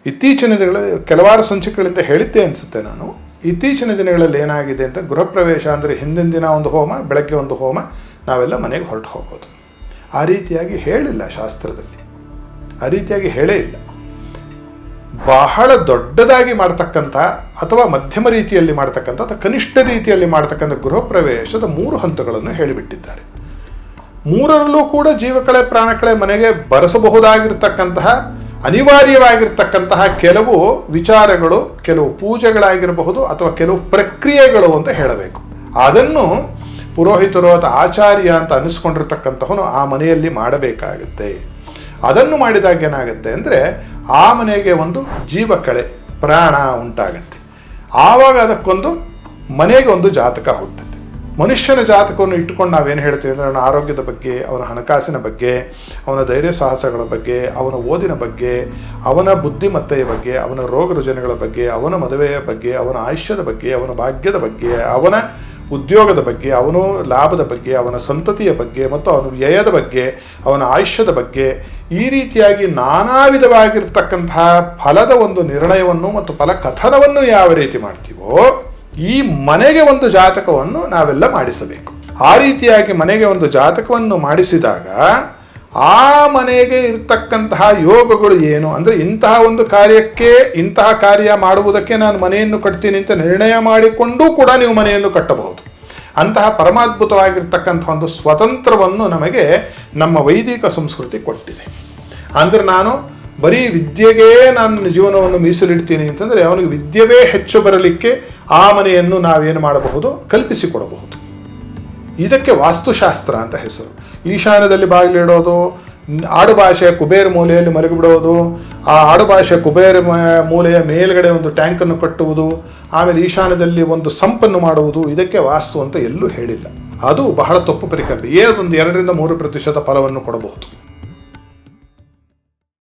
ಇತ್ತೀಚಿನ ದಿನಗಳಲ್ಲಿ ಕೆಲವಾರು ಸಂಚಿಕೆಗಳಿಂದ ಹೇಳಿದ್ದೆ ಅನಿಸುತ್ತೆ ನಾನು. ಇತ್ತೀಚಿನ ದಿನಗಳಲ್ಲಿ ಏನಾಗಿದೆ ಅಂತ, ಗೃಹ ಪ್ರವೇಶ ಅಂದರೆ ಹಿಂದಿನ ದಿನ ಒಂದು ಹೋಮ, ಬೆಳಗ್ಗೆ ಒಂದು ಹೋಮ, ನಾವೆಲ್ಲ ಮನೆಗೆ ಹೊರಟು ಹೋಗೋದು. ಆ ರೀತಿಯಾಗಿ ಹೇಳಿಲ್ಲ ಶಾಸ್ತ್ರದಲ್ಲಿ, ಆ ರೀತಿಯಾಗಿ ಹೇಳೇ ಇಲ್ಲ. ಬಹಳ ದೊಡ್ಡದಾಗಿ ಮಾಡ್ತಕ್ಕಂಥ ಅಥವಾ ಮಧ್ಯಮ ರೀತಿಯಲ್ಲಿ ಮಾಡ್ತಕ್ಕಂಥ ಅಥವಾ ಕನಿಷ್ಠ ರೀತಿಯಲ್ಲಿ ಮಾಡ್ತಕ್ಕಂಥ ಗೃಹ ಪ್ರವೇಶದ 3 ಹಂತಗಳನ್ನು ಹೇಳಿಬಿಟ್ಟಿದ್ದಾರೆ. 3ರಲ್ಲೂ ಕೂಡ ಜೀವಕಳೆ ಪ್ರಾಣಕಳೆ ಮನೆಗೆ ಬರೆಸಬಹುದಾಗಿರ್ತಕ್ಕಂತಹ ಅನಿವಾರ್ಯವಾಗಿರ್ತಕ್ಕಂತಹ ಕೆಲವು ವಿಚಾರಗಳು, ಕೆಲವು ಪೂಜೆಗಳಾಗಿರಬಹುದು ಅಥವಾ ಕೆಲವು ಪ್ರಕ್ರಿಯೆಗಳು ಅಂತ ಹೇಳಬೇಕು. ಅದನ್ನು ಪುರೋಹಿತರು ಅಥವಾ ಆಚಾರ್ಯ ಅಂತ ಅನಿಸ್ಕೊಂಡಿರ್ತಕ್ಕಂಥವನು ಆ ಮನೆಯಲ್ಲಿ ಮಾಡಬೇಕಾಗುತ್ತೆ. ಅದನ್ನು ಮಾಡಿದಾಗ ಏನಾಗುತ್ತೆ ಅಂದರೆ ಆ ಮನೆಗೆ ಒಂದು ಜೀವಕಳೆ ಪ್ರಾಣ ಉಂಟಾಗತ್ತೆ. ಆವಾಗ ಅದಕ್ಕೊಂದು ಮನೆಗೆ ಒಂದು ಜಾತಕ ಹುಟ್ಟುತ್ತೆ. ಮನುಷ್ಯನ ಜಾತಕವನ್ನು ಇಟ್ಟುಕೊಂಡು ನಾವೇನು ಹೇಳ್ತೀವಿ ಅಂದರೆ ಅವನ ಆರೋಗ್ಯದ ಬಗ್ಗೆ, ಅವನ ಹಣಕಾಸಿನ ಬಗ್ಗೆ, ಅವನ ಧೈರ್ಯ ಸಾಹಸಗಳ ಬಗ್ಗೆ, ಅವನ ಓದಿನ ಬಗ್ಗೆ, ಅವನ ಬುದ್ಧಿಮತ್ತೆಯ ಬಗ್ಗೆ, ಅವನ ರೋಗ ರುಜಿನಗಳ ಬಗ್ಗೆ, ಅವನ ಮದುವೆಯ ಬಗ್ಗೆ, ಅವನ ಆಯುಷ್ಯದ ಬಗ್ಗೆ, ಅವನ ಭಾಗ್ಯದ ಬಗ್ಗೆ, ಅವನ ಉದ್ಯೋಗದ ಬಗ್ಗೆ, ಅವನು ಲಾಭದ ಬಗ್ಗೆ, ಅವನ ಸಂತತಿಯ ಬಗ್ಗೆ ಮತ್ತು ಅವನ ವ್ಯಯದ ಬಗ್ಗೆ, ಅವನ ಆಯುಷ್ಯದ ಬಗ್ಗೆ, ಈ ರೀತಿಯಾಗಿ ನಾನಾ ವಿಧವಾಗಿರ್ತಕ್ಕಂತಹ ಫಲದ ಒಂದು ನಿರ್ಣಯವನ್ನು ಮತ್ತು ಫಲ ಕಥನವನ್ನು ಯಾವ ರೀತಿ ಮಾಡ್ತೀವೋ ಈ ಮನೆಗೆ ಒಂದು ಜಾತಕವನ್ನು ನಾವೆಲ್ಲ ಮಾಡಿಸಬೇಕು. ಆ ರೀತಿಯಾಗಿ ಮನೆಗೆ ಒಂದು ಜಾತಕವನ್ನು ಮಾಡಿಸಿದಾಗ ಆ ಮನೆಗೆ ಇರ್ತಕ್ಕಂತಹ ಯೋಗಗಳು ಏನು ಅಂದರೆ, ಇಂತಹ ಒಂದು ಕಾರ್ಯಕ್ಕೆ, ಇಂತಹ ಕಾರ್ಯ ಮಾಡುವುದಕ್ಕೆ ನಾನು ಮನೆಯನ್ನು ಕಟ್ತೀನಿ ಅಂತ ನಿರ್ಣಯ ಮಾಡಿಕೊಂಡೂ ಕೂಡ ನೀವು ಮನೆಯನ್ನು ಕಟ್ಟಬಹುದು. ಅಂತಹ ಪರಮಾದ್ಭುತವಾಗಿರ್ತಕ್ಕಂಥ ಒಂದು ಸ್ವತಂತ್ರವನ್ನು ನಮಗೆ ನಮ್ಮ ವೈದಿಕ ಸಂಸ್ಕೃತಿ ಕೊಟ್ಟಿದೆ. ಅಂದರೆ ನಾನು ಬರೀ ವಿದ್ಯೆಗೆ ನನ್ನ ಜೀವನವನ್ನು ಮೀಸಲಿಡ್ತೀನಿ ಅಂತಂದರೆ ಅವನಿಗೆ ವಿದ್ಯವೇ ಹೆಚ್ಚು ಬರಲಿಕ್ಕೆ ಆ ಮನೆಯನ್ನು ನಾವೇನು ಮಾಡಬಹುದು, ಕಲ್ಪಿಸಿಕೊಡಬಹುದು. ಇದಕ್ಕೆ ವಾಸ್ತುಶಾಸ್ತ್ರ ಅಂತ ಹೆಸರು. ಈಶಾನ್ಯದಲ್ಲಿ ಬಾಗಿಲಿಡೋದು, ಆಡುಭಾಷೆಯ ಕುಬೇರ ಮೂಲೆಯಲ್ಲಿ ಮಲಗಿಬಿಡೋದು, ಆ ಆಡುಭಾಷೆಯ ಕುಬೇರ ಮೂಲೆಯ ಮೇಲ್ಗಡೆ ಒಂದು ಟ್ಯಾಂಕನ್ನು ಕಟ್ಟುವುದು, ಆಮೇಲೆ ಈಶಾನ್ಯದಲ್ಲಿ ಒಂದು ಸಂಪನ್ನು ಮಾಡುವುದು, ಇದಕ್ಕೆ ವಾಸ್ತು ಅಂತ ಎಲ್ಲೂ ಹೇಳಿಲ್ಲ. ಅದು ಬಹಳ ತಪ್ಪು ಪರಿಕಲ್ಪನೆ. ಏನೊಂದು 2-3% ಫಲವನ್ನು ಕೊಡಬಹುದು.